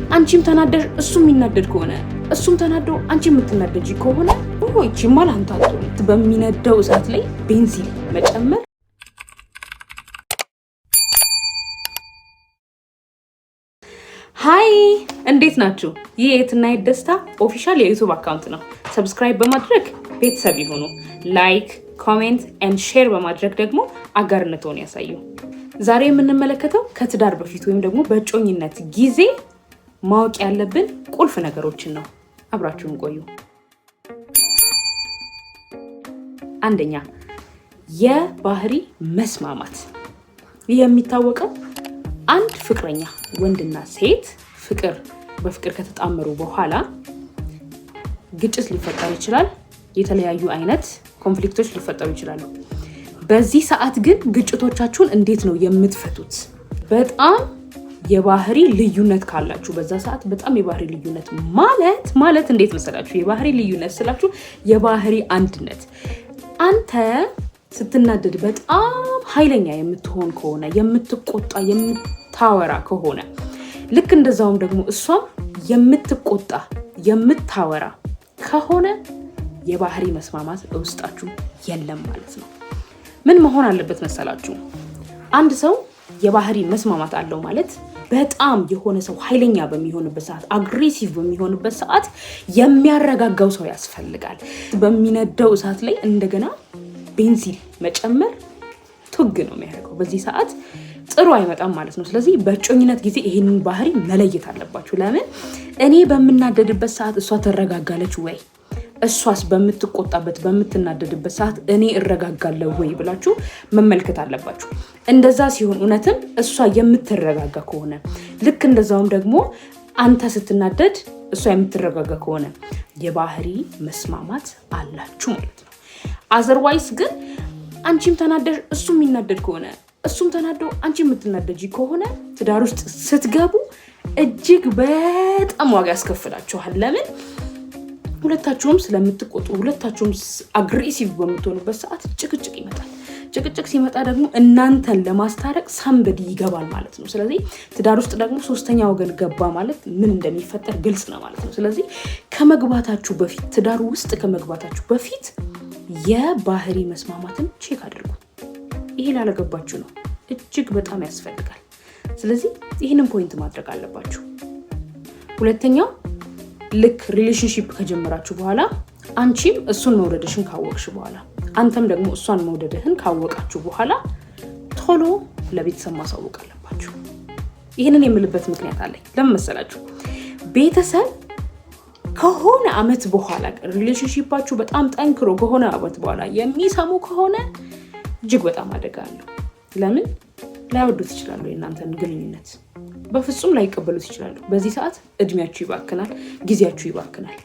አንቺም ተናደሽ እሱም የሚናደድ ከሆነ እሱም ተናዶ አንቺ የምትናደጂ ከሆነ ይቺማ ላንተ አትሆንም። በሚነደው እሳት ላይ ቤንዚን መጨመር ሃይ እንዴት ናችሁ? ይህ የትና የት ደስታ ኦፊሻል የዩቲዩብ አካውንት ነው። ሰብስክራይብ በማድረግ ቤተሰብ ይሁኑ። ላይክ፣ ኮሜንት ኤንድ ሼር በማድረግ ደግሞ አጋርነትዎን ያሳዩ። ዛሬ የምንመለከተው ከትዳር በፊት ወይም ደግሞ በእጮኝነት ጊዜ ማወቅ ያለብን ቁልፍ ነገሮችን ነው። አብራችሁን ቆዩ። አንደኛ፣ የባህሪ መስማማት። ይህ የሚታወቀው አንድ ፍቅረኛ ወንድና ሴት በፍቅር ከተጣመሩ በኋላ ግጭት ሊፈጠር ይችላል። የተለያዩ አይነት ኮንፍሊክቶች ሊፈጠሩ ይችላሉ። በዚህ ሰዓት ግን ግጭቶቻችሁን እንዴት ነው የምትፈቱት? በጣም የባህሪ ልዩነት ካላችሁ በዛ ሰዓት በጣም የባህሪ ልዩነት ማለት እንዴት መሰላችሁ? የባህሪ ልዩነት ስላችሁ የባህሪ አንድነት። አንተ ስትናደድ በጣም ኃይለኛ የምትሆን ከሆነ፣ የምትቆጣ የምታወራ ከሆነ፣ ልክ እንደዛውም ደግሞ እሷም የምትቆጣ የምታወራ ከሆነ የባህሪ መስማማት ውስጣችሁ የለም ማለት ነው። ምን መሆን አለበት መሰላችሁ? አንድ ሰው የባህሪ መስማማት አለው ማለት በጣም የሆነ ሰው ኃይለኛ በሚሆንበት ሰዓት፣ አግሬሲቭ በሚሆንበት ሰዓት የሚያረጋጋው ሰው ያስፈልጋል። በሚነደው እሳት ላይ እንደገና ቤንዚን መጨመር ቱግ ነው የሚያደርገው። በዚህ ሰዓት ጥሩ አይመጣም ማለት ነው። ስለዚህ በእጮኝነት ጊዜ ይህንን ባህሪ መለየት አለባችሁ። ለምን? እኔ በምናደድበት ሰዓት እሷ ትረጋጋለች ወይ? እሷስ በምትቆጣበት በምትናደድበት ሰዓት እኔ እረጋጋለሁ ወይ ብላችሁ መመልከት አለባችሁ። እንደዛ ሲሆን እውነትም እሷ የምትረጋጋ ከሆነ፣ ልክ እንደዛውም ደግሞ አንተ ስትናደድ እሷ የምትረጋጋ ከሆነ የባህሪ መስማማት አላችሁ ማለት ነው። አዘርዋይስ ግን አንቺም ተናደሽ እሱም የሚናደድ ከሆነ፣ እሱም ተናዶ አንቺ የምትናደጂ ከሆነ ትዳር ውስጥ ስትገቡ እጅግ በጣም ዋጋ ያስከፍላችኋል። ለምን? ሁለታችሁም ስለምትቆጡ፣ ሁለታችሁም አግሬሲቭ በምትሆኑበት ሰዓት ጭቅጭቅ ይመጣል። ጭቅጭቅ ሲመጣ ደግሞ እናንተን ለማስታረቅ ሳምበዲ ይገባል ማለት ነው። ስለዚህ ትዳር ውስጥ ደግሞ ሶስተኛ ወገን ገባ ማለት ምን እንደሚፈጠር ግልጽ ነው ማለት ነው። ስለዚህ ከመግባታችሁ በፊት ትዳሩ ውስጥ ከመግባታችሁ በፊት የባህሪ መስማማትን ቼክ አድርጉ። ይሄ ላለገባችሁ ነው፣ እጅግ በጣም ያስፈልጋል። ስለዚህ ይህንን ፖይንት ማድረግ አለባችሁ። ሁለተኛው፣ ልክ ሪሌሽንሺፕ ከጀመራችሁ በኋላ አንቺም እሱን መውደድሽን ካወቅሽ በኋላ አንተም ደግሞ እሷን መውደድህን ካወቃችሁ በኋላ ቶሎ ለቤተሰብ ማሳወቅ አለባችሁ። ይህንን የምልበት ምክንያት አለኝ። ለምን መሰላችሁ? ቤተሰብ ከሆነ አመት በኋላ ሪሌሽንሺፓችሁ በጣም ጠንክሮ ከሆነ አመት በኋላ የሚሰሙ ከሆነ እጅግ በጣም አደጋ አለው። ለምን? ላይወዱት ይችላሉ። የእናንተን ግንኙነት በፍጹም ላይቀበሉት ይችላሉ። በዚህ ሰዓት እድሜያችሁ ይባክናል፣ ጊዜያችሁ ይባክናል።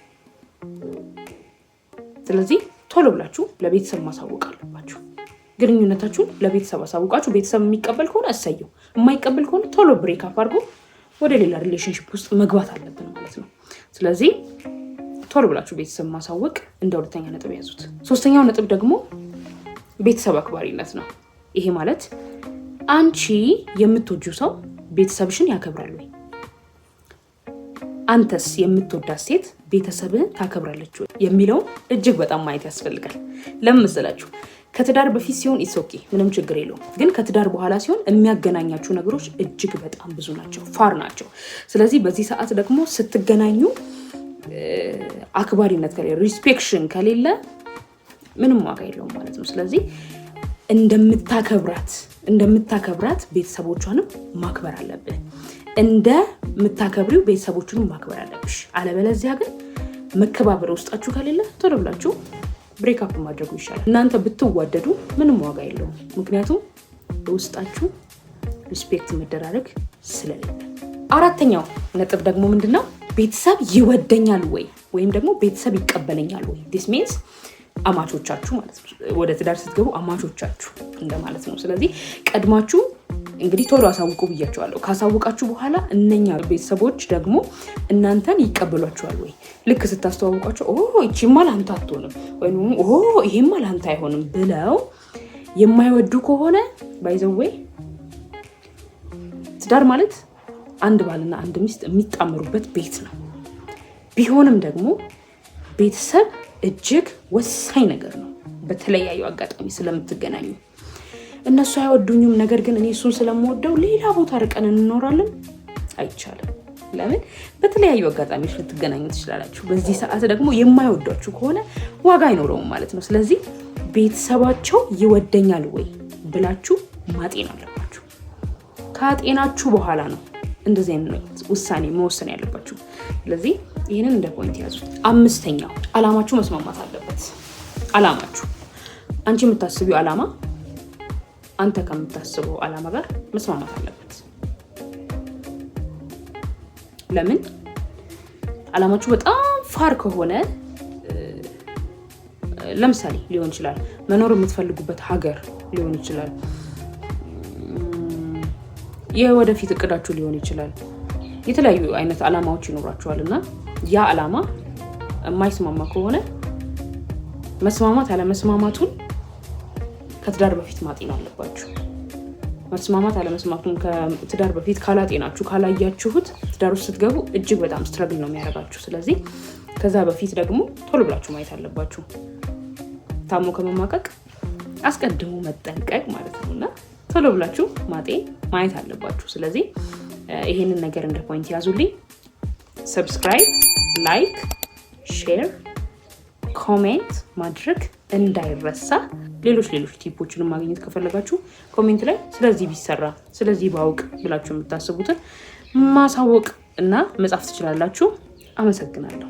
ስለዚህ ቶሎ ብላችሁ ለቤተሰብ ማሳወቅ አለባችሁ። ግንኙነታችሁን ለቤተሰብ አሳውቃችሁ ቤተሰብ የሚቀበል ከሆነ እሰየው፣ የማይቀበል ከሆነ ቶሎ ብሬክ አፕ አድርጎ ወደ ሌላ ሪሌሽንሺፕ ውስጥ መግባት አለብን ማለት ነው። ስለዚህ ቶሎ ብላችሁ ቤተሰብ ማሳወቅ እንደ ሁለተኛ ነጥብ ያዙት። ሶስተኛው ነጥብ ደግሞ ቤተሰብ አክባሪነት ነው። ይሄ ማለት አንቺ የምትወጂው ሰው ቤተሰብሽን ያከብራል ወይ? አንተስ የምትወዳት ሴት ቤተሰብህን ታከብራለች ወይ የሚለውን እጅግ በጣም ማየት ያስፈልጋል። ለምን መሰላችሁ? ከትዳር በፊት ሲሆን ኢትስ ኦኬ፣ ምንም ችግር የለውም። ግን ከትዳር በኋላ ሲሆን የሚያገናኛችሁ ነገሮች እጅግ በጣም ብዙ ናቸው፣ ፋር ናቸው። ስለዚህ በዚህ ሰዓት ደግሞ ስትገናኙ አክባሪነት ከሌለ፣ ሪስፔክሽን ከሌለ ምንም ዋጋ የለውም ማለት ነው። ስለዚህ እንደምታከብራት ቤተሰቦቿንም ማክበር አለብህ። እንደምታከብሪው ቤተሰቦቹንም ማክበር አለብሽ። አለበለዚያ ግን መከባበር ውስጣችሁ ከሌለ ቶሎ ብላችሁ ብሬክ አፕ ማድረጉ ይሻላል። እናንተ ብትዋደዱ ምንም ዋጋ የለውም። ምክንያቱም በውስጣችሁ ሪስፔክት መደራረግ ስለሌለ። አራተኛው ነጥብ ደግሞ ምንድነው? ቤተሰብ ይወደኛል ወይ ወይም ደግሞ ቤተሰብ ይቀበለኛል ወይ? ዲስ ሚንስ አማቾቻችሁ ማለት ነው። ወደ ትዳር ስትገቡ አማቾቻችሁ እንደማለት ነው። ስለዚህ ቀድማችሁ እንግዲህ ቶሎ አሳውቁ ብያቸዋለሁ። ካሳውቃችሁ በኋላ እነኛ ቤተሰቦች ደግሞ እናንተን ይቀበሏችኋል ወይ? ልክ ስታስተዋውቋቸው ይቺማ ላንተ አትሆንም ወይም ይሄማ ላንተ አይሆንም ብለው የማይወዱ ከሆነ ባይዘዌ ትዳር ማለት አንድ ባልና አንድ ሚስት የሚጣመሩበት ቤት ነው። ቢሆንም ደግሞ ቤተሰብ እጅግ ወሳኝ ነገር ነው። በተለያዩ አጋጣሚ ስለምትገናኙ እነሱ አይወዱኝም፣ ነገር ግን እኔ እሱን ስለምወደው ሌላ ቦታ ርቀን እንኖራለን አይቻልም። ለምን? በተለያዩ አጋጣሚዎች ልትገናኙ ትችላላችሁ። በዚህ ሰዓት ደግሞ የማይወዷችሁ ከሆነ ዋጋ አይኖረውም ማለት ነው። ስለዚህ ቤተሰባቸው ይወደኛል ወይ ብላችሁ ማጤን አለባችሁ። ካጤናችሁ በኋላ ነው እንደዚህ አይነት ውሳኔ መወሰን ያለባችሁ። ስለዚህ ይህንን እንደ ፖይንት ያዙት። 5ኛው አላማችሁ መስማማት አለበት። አላማችሁ አንቺ የምታስቢው አላማ አንተ ከምታስበው አላማ ጋር መስማማት አለበት። ለምን? አላማችሁ በጣም ፋር ከሆነ ለምሳሌ ሊሆን ይችላል መኖር የምትፈልጉበት ሀገር ሊሆን ይችላል፣ የወደፊት እቅዳችሁ ሊሆን ይችላል። የተለያዩ አይነት አላማዎች ይኖራችኋልና ያ አላማ የማይስማማ ከሆነ መስማማት አለመስማማቱን ከትዳር በፊት ማጤን አለባችሁ። መስማማት አለመስማማቱን ከትዳር በፊት ካላጤናችሁ ካላያችሁት ትዳር ውስጥ ስትገቡ እጅግ በጣም ስትረግል ነው የሚያደርጋችሁ። ስለዚህ ከዛ በፊት ደግሞ ቶሎ ብላችሁ ማየት አለባችሁ። ታሞ ከመማቀቅ አስቀድሞ መጠንቀቅ ማለት ነውና ቶሎ ብላችሁ ማየት አለባችሁ። ስለዚህ ይሄንን ነገር እንደ ፖይንት ያዙልኝ። ሰብስክራይብ፣ ላይክ፣ ሼር፣ ኮሜንት ማድረግ እንዳይረሳ። ሌሎች ቲፖችን ማግኘት ከፈለጋችሁ ኮሜንት ላይ ስለዚህ ቢሰራ ስለዚህ ባውቅ ብላችሁ የምታስቡትን ማሳወቅ እና መጻፍ ትችላላችሁ። አመሰግናለሁ።